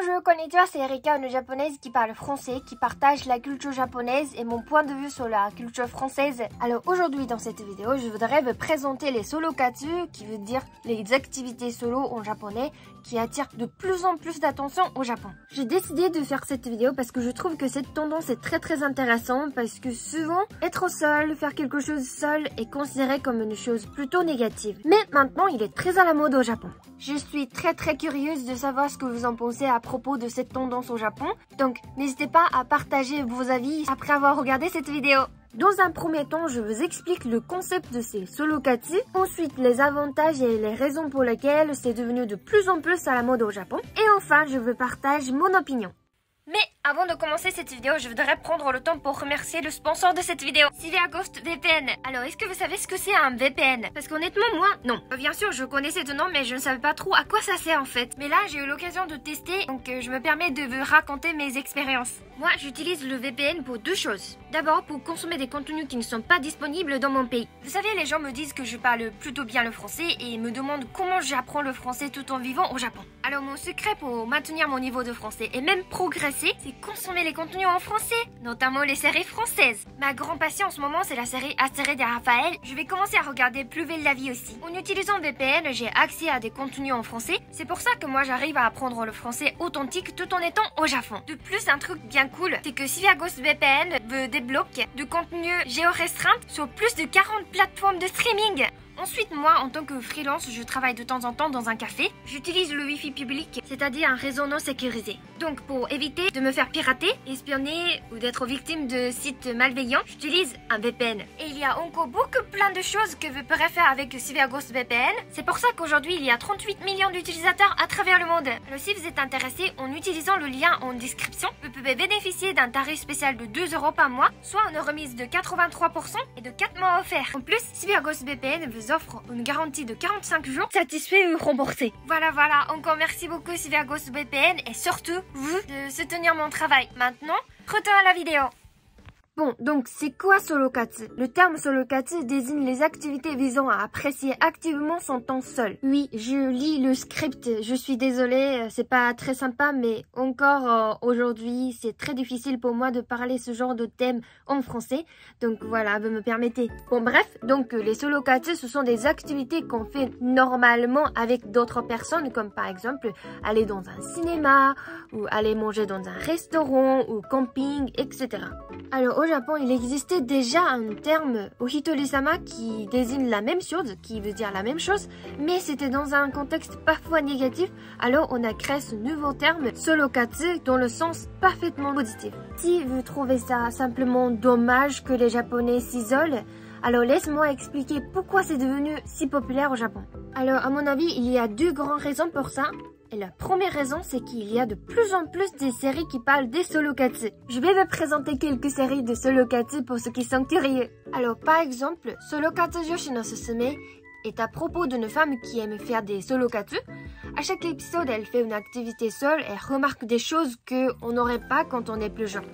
Bonjour, konnichiwa, c'est Erika, une japonaise qui parle français, qui partage la culture japonaise et mon point de vue sur la culture française. Alors aujourd'hui dans cette vidéo, je voudrais vous présenter les solokatsu, qui veut dire les activités solo en japonais, qui attirent de plus en plus d'attention au Japon. J'ai décidé de faire cette vidéo parce que je trouve que cette tendance est très intéressante, parce que souvent, être seul, faire quelque chose seul est considéré comme une chose plutôt négative. Mais maintenant, il est très à la mode au Japon. Je suis très curieuse de savoir ce que vous en pensez à propos de cette tendance au Japon. Donc, n'hésitez pas à partager vos avis après avoir regardé cette vidéo. Dans un premier temps, je vous explique le concept de ces solokatsu, ensuite les avantages et les raisons pour lesquelles c'est devenu de plus en plus à la mode au Japon, et enfin je vous partage mon opinion. Mais avant de commencer cette vidéo, je voudrais prendre le temps pour remercier le sponsor de cette vidéo, Sylvia Ghost VPN. Alors, est-ce que vous savez ce que c'est un VPN? Parce qu'honnêtement, moi, non. Bien sûr, je connaissais ce nom, mais je ne savais pas trop à quoi ça sert en fait. Mais là, j'ai eu l'occasion de tester, donc je me permets de vous raconter mes expériences. Moi, j'utilise le VPN pour deux choses. D'abord, pour consommer des contenus qui ne sont pas disponibles dans mon pays. Vous savez, les gens me disent que je parle plutôt bien le français et me demandent comment j'apprends le français tout en vivant au Japon. Alors, mon secret pour maintenir mon niveau de français et même progresser, c'est consommer les contenus en français, notamment les séries françaises. Ma grande passion en ce moment, c'est la série Astérix de Raphaël. Je vais commencer à regarder Plus belle la vie aussi. En utilisant VPN, j'ai accès à des contenus en français. C'est pour ça que moi, j'arrive à apprendre le français authentique tout en étant au Japon. De plus, un truc bien cool, c'est que Sylvia Ghost VPN me débloque de contenu géorestreint sur plus de 40 plateformes de streaming. Ensuite, moi, en tant que freelance, je travaille de temps en temps dans un café. J'utilise le Wi-Fi public, c'est-à-dire un réseau non sécurisé. Donc, pour éviter de me faire pirater, espionner ou d'être victime de sites malveillants, j'utilise un VPN. Et il y a encore plein de choses que vous pourrez faire avec le Sylvia Ghost VPN. C'est pour ça qu'aujourd'hui, il y a 38 millions d'utilisateurs à travers le monde. Alors, si vous êtes intéressé, en utilisant le lien en description, vous pouvez bénéficier d'un tarif spécial de 2 € par mois, soit une remise de 83% et de 4 mois offerts. En plus, Sylvia Ghost VPN vous offre une garantie de 45 jours satisfait ou remboursé. Voilà, encore merci beaucoup Sylvia Ghost VPN et surtout vous de soutenir mon travail. Maintenant, retour à la vidéo. Bon, donc c'est quoi solokatsu? Le terme solokatsu désigne les activités visant à apprécier activement son temps seul. Oui, je lis le script, je suis désolée, c'est pas très sympa, mais encore aujourd'hui, c'est très difficile pour moi de parler ce genre de thème en français. Donc voilà, vous me permettez. Bon bref, donc les solokatsu, ce sont des activités qu'on fait normalement avec d'autres personnes, comme par exemple aller dans un cinéma, ou aller manger dans un restaurant, ou camping, etc. Alors au Japon, il existait déjà un terme ohitori-sama qui désigne la même chose, qui veut dire la même chose, mais c'était dans un contexte parfois négatif, alors on a créé ce nouveau terme solokatsu dans le sens parfaitement positif. Si vous trouvez ça simplement dommage que les Japonais s'isolent, alors laisse-moi expliquer pourquoi c'est devenu si populaire au Japon. Alors à mon avis, il y a deux grandes raisons pour ça. Et la première raison, c'est qu'il y a de plus en plus des séries qui parlent des solokatsu. Je vais vous présenter quelques séries de solokatsu pour ceux qui sont curieux. Alors par exemple, Solokatsu Joshi no Susume est à propos d'une femme qui aime faire des solokatsu. À chaque épisode, elle fait une activité seule et remarque des choses qu'on n'aurait pas quand on est plus jeune.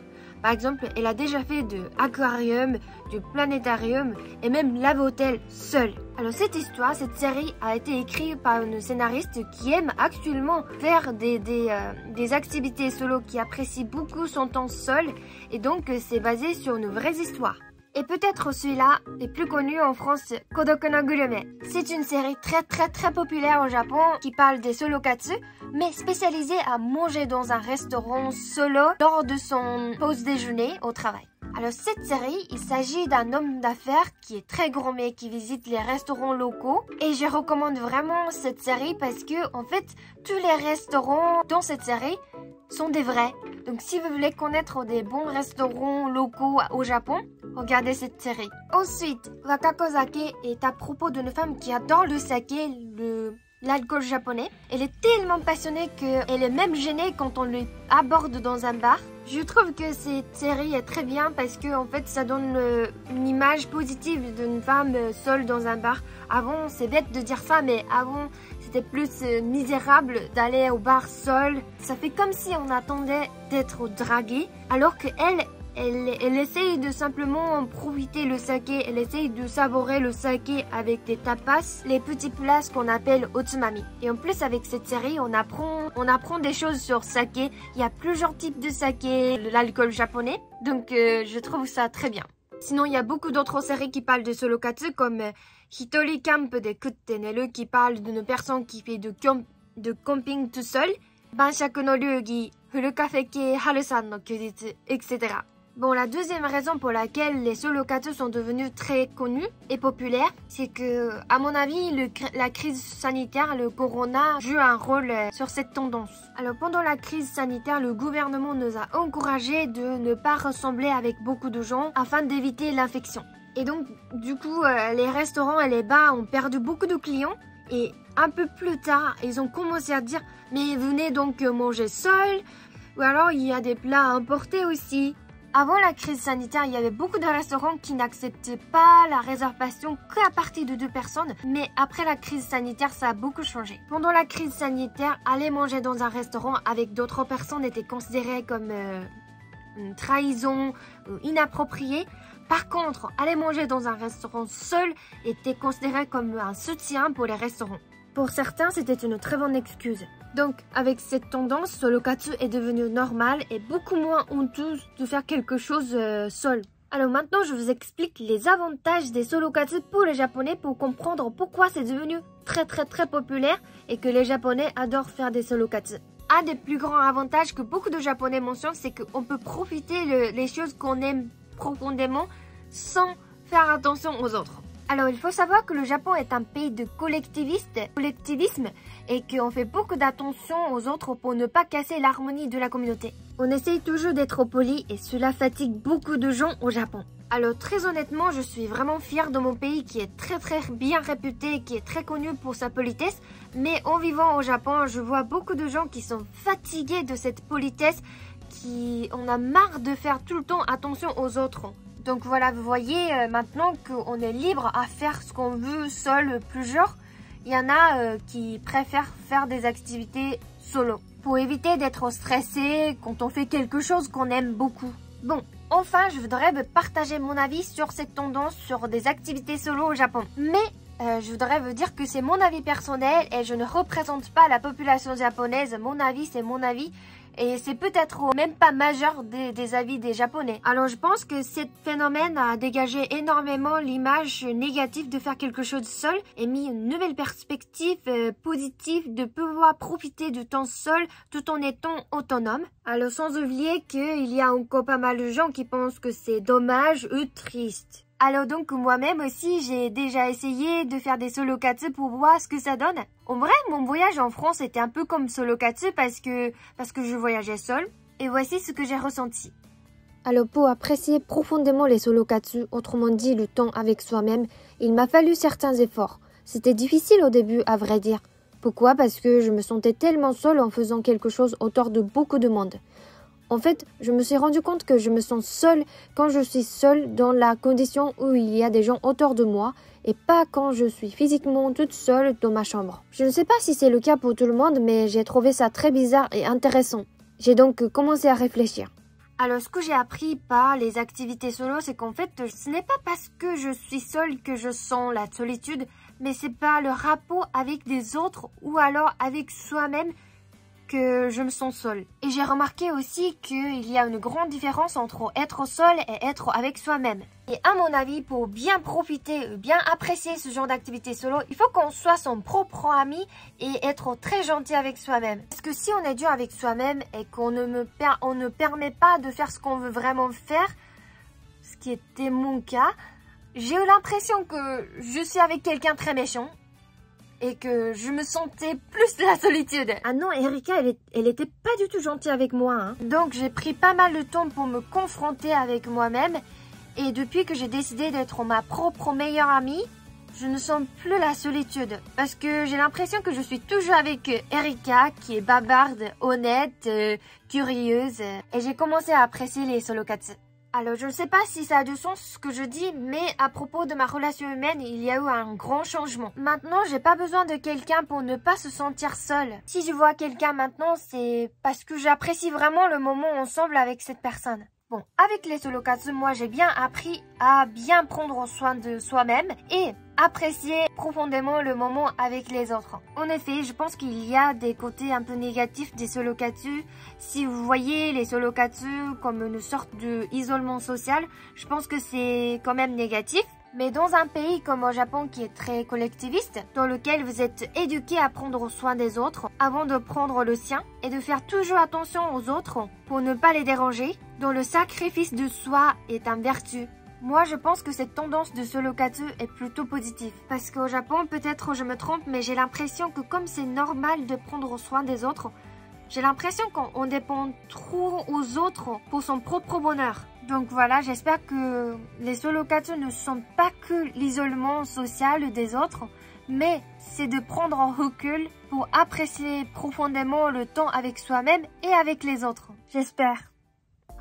Par exemple, elle a déjà fait de aquarium, du planétarium et même lave-hôtel seule. Alors cette série a été écrite par une scénariste qui aime actuellement faire des activités solo, qui apprécie beaucoup son temps seul, et donc c'est basé sur une vraie histoire. Et peut-être celui-là est plus connu en France, Kodoku no Gurume. C'est une série très populaire au Japon qui parle des solokatsu, mais spécialisée à manger dans un restaurant solo lors de son pause déjeuner au travail. Alors cette série, il s'agit d'un homme d'affaires qui est très gourmet, qui visite les restaurants locaux, et je recommande vraiment cette série parce que en fait tous les restaurants dans cette série sont des vrais. Donc si vous voulez connaître des bons restaurants locaux au Japon, regardez cette série. Ensuite, Wakako Sake est à propos d'une femme qui adore le saké, l'alcool japonais. Elle est tellement passionnée qu'elle est même gênée quand on lui aborde dans un bar. Je trouve que cette série est très bien parce que en fait ça donne une image positive d'une femme seule dans un bar. Avant, c'est bête de dire ça, mais avant c'était plus misérable d'aller au bar seule. Ça fait comme si on attendait d'être draguée, alors qu'elle Elle essaye de simplement profiter le saké, elle essaye de savourer le saké avec des tapas, les petits plats qu'on appelle otsumami. Et en plus avec cette série, on apprend des choses sur saké. Il y a plusieurs types de saké, l'alcool japonais, donc je trouve ça très bien. Sinon, il y a beaucoup d'autres séries qui parlent de solokatsu comme Hitori Camp de Kutteneru qui parle d'une personne qui fait de camping tout seul, Banshaku no Ryugi, Furukafeke Haru-san no Kyujitsu, etc. Bon, la deuxième raison pour laquelle les solokatsu sont devenus très connus et populaires, c'est que, à mon avis, la crise sanitaire, le corona, joue un rôle sur cette tendance. Alors, pendant la crise sanitaire, le gouvernement nous a encouragés de ne pas ressembler avec beaucoup de gens afin d'éviter l'infection. Et donc, du coup, les restaurants et les bars ont perdu beaucoup de clients. Et un peu plus tard, ils ont commencé à dire « Mais venez donc manger seul » ou alors il y a des plats importés aussi. Avant la crise sanitaire, il y avait beaucoup de restaurants qui n'acceptaient pas la réservation qu'à partir de 2 personnes. Mais après la crise sanitaire, ça a beaucoup changé. Pendant la crise sanitaire, aller manger dans un restaurant avec d'autres personnes était considéré comme une trahison ou inapproprié. Par contre, aller manger dans un restaurant seul était considéré comme un soutien pour les restaurants. Pour certains, c'était une très bonne excuse. Donc, avec cette tendance, solokatsu est devenu normal et beaucoup moins honteux de faire quelque chose seul. Alors maintenant, je vous explique les avantages des solokatsu pour les Japonais pour comprendre pourquoi c'est devenu très populaire et que les Japonais adorent faire des solokatsu. Un des plus grands avantages que beaucoup de Japonais mentionnent, c'est qu'on peut profiter les choses qu'on aime profondément sans faire attention aux autres. Alors, il faut savoir que le Japon est un pays de collectivisme et qu'on fait beaucoup d'attention aux autres pour ne pas casser l'harmonie de la communauté. On essaye toujours d'être poli et cela fatigue beaucoup de gens au Japon. Alors, très honnêtement, je suis vraiment fière de mon pays qui est très bien réputé, qui est très connu pour sa politesse. Mais en vivant au Japon, je vois beaucoup de gens qui sont fatigués de cette politesse, on a marre de faire tout le temps attention aux autres. Donc voilà, vous voyez maintenant qu'on est libre à faire ce qu'on veut seul, plusieurs. Il y en a qui préfèrent faire des activités solo pour éviter d'être stressé quand on fait quelque chose qu'on aime beaucoup. Bon, enfin, je voudrais partager mon avis sur cette tendance sur des activités solo au Japon. Mais je voudrais vous dire que c'est mon avis personnel et je ne représente pas la population japonaise. Mon avis, c'est mon avis. Et c'est peut-être même pas majeur des avis des Japonais. Alors je pense que ce phénomène a dégagé énormément l'image négative de faire quelque chose seul et mis une nouvelle perspective positive de pouvoir profiter du temps seul tout en étant autonome. Alors sans oublier qu'il y a encore pas mal de gens qui pensent que c'est dommage ou triste. Alors donc moi-même aussi j'ai déjà essayé de faire des solokatsu pour voir ce que ça donne. En vrai, mon voyage en France était un peu comme solokatsu parce que je voyageais seule. Et voici ce que j'ai ressenti. Alors pour apprécier profondément les solokatsu, autrement dit le temps avec soi-même, il m'a fallu certains efforts. C'était difficile au début à vrai dire. Pourquoi? Parce que je me sentais tellement seule en faisant quelque chose autour de beaucoup de monde. En fait, je me suis rendu compte que je me sens seule quand je suis seule dans la condition où il y a des gens autour de moi et pas quand je suis physiquement toute seule dans ma chambre. Je ne sais pas si c'est le cas pour tout le monde, mais j'ai trouvé ça très bizarre et intéressant. J'ai donc commencé à réfléchir. Alors, ce que j'ai appris par les activités solo, c'est qu'en fait, ce n'est pas parce que je suis seule que je sens la solitude, mais c'est par le rapport avec des autres ou alors avec soi-même que je me sens seule. Et j'ai remarqué aussi qu'il y a une grande différence entre être seul et être avec soi-même. Et à mon avis, pour bien profiter, bien apprécier ce genre d'activité solo, il faut qu'on soit son propre ami et être très gentil avec soi-même. Parce que si on est dur avec soi-même et qu'on ne permet pas de faire ce qu'on veut vraiment faire, ce qui était mon cas, j'ai eu l'impression que je suis avec quelqu'un très méchant. Et que je me sentais plus de la solitude. Ah non, Erika, elle était pas du tout gentille avec moi. Hein. Donc j'ai pris pas mal de temps pour me confronter avec moi-même. Et depuis que j'ai décidé d'être ma propre meilleure amie, je ne sens plus la solitude. Parce que j'ai l'impression que je suis toujours avec Erika, qui est bavarde, honnête, curieuse. Et j'ai commencé à apprécier les solokatsu. Alors, je ne sais pas si ça a du sens ce que je dis, mais à propos de ma relation humaine, il y a eu un grand changement. Maintenant, j'ai pas besoin de quelqu'un pour ne pas se sentir seule. Si je vois quelqu'un maintenant, c'est parce que j'apprécie vraiment le moment ensemble avec cette personne. Bon, avec les solokatsu, moi j'ai bien appris à bien prendre soin de soi-même et apprécier profondément le moment avec les autres. En effet, je pense qu'il y a des côtés un peu négatifs des solokatsu. Si vous voyez les solokatsu comme une sorte d'isolement social, je pense que c'est quand même négatif. Mais dans un pays comme au Japon qui est très collectiviste, dans lequel vous êtes éduqué à prendre soin des autres avant de prendre le sien et de faire toujours attention aux autres pour ne pas les déranger, dont le sacrifice de soi est une vertu. Moi, je pense que cette tendance de solokatsu est plutôt positive. Parce qu'au Japon, peut-être je me trompe, mais j'ai l'impression que comme c'est normal de prendre soin des autres, j'ai l'impression qu'on dépend trop aux autres pour son propre bonheur. Donc voilà, j'espère que les solokatsu ne sont pas que l'isolement social des autres, mais c'est de prendre en recul pour apprécier profondément le temps avec soi-même et avec les autres. J'espère.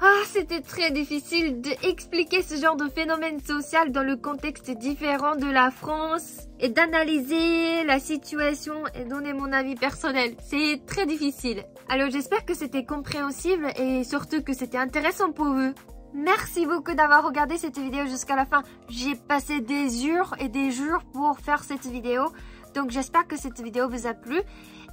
Ah, c'était très difficile d'expliquer ce genre de phénomène social dans le contexte différent de la France et d'analyser la situation et donner mon avis personnel. C'est très difficile. Alors j'espère que c'était compréhensible et surtout que c'était intéressant pour vous. Merci beaucoup d'avoir regardé cette vidéo jusqu'à la fin. J'ai passé des heures et des jours pour faire cette vidéo. Donc j'espère que cette vidéo vous a plu.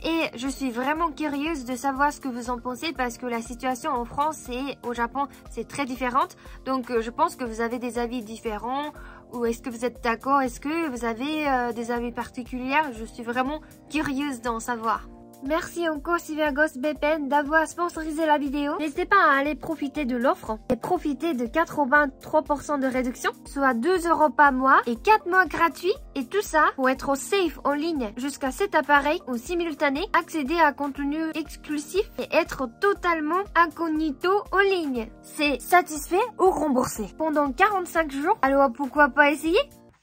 Et je suis vraiment curieuse de savoir ce que vous en pensez parce que la situation en France et au Japon, c'est très différente. Donc je pense que vous avez des avis différents. Ou est-ce que vous êtes d'accord? Est-ce que vous avez des avis particuliers? Je suis vraiment curieuse d'en savoir. Merci encore Cyberghost BPN d'avoir sponsorisé la vidéo. N'hésitez pas à aller profiter de l'offre et profiter de 83% de réduction, soit 2 € par mois et 4 mois gratuits. Et tout ça pour être safe en ligne jusqu'à 7 appareils en simultané, accéder à contenu exclusif et être totalement incognito en ligne. C'est satisfait ou remboursé pendant 45 jours. Alors pourquoi pas essayer?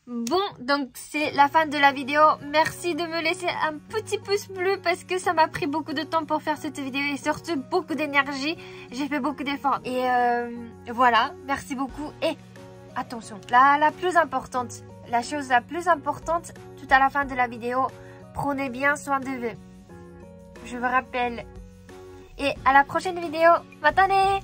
Bon, donc c'est la fin de la vidéo. Merci de me laisser un petit pouce bleu parce que ça m'a pris beaucoup de temps pour faire cette vidéo et surtout beaucoup d'énergie. J'ai fait beaucoup d'efforts et voilà, merci beaucoup. Et attention, la plus importante, la chose la plus importante tout à la fin de la vidéo, prenez bien soin de vous. Je vous rappelle. Et à la prochaine vidéo. Matane!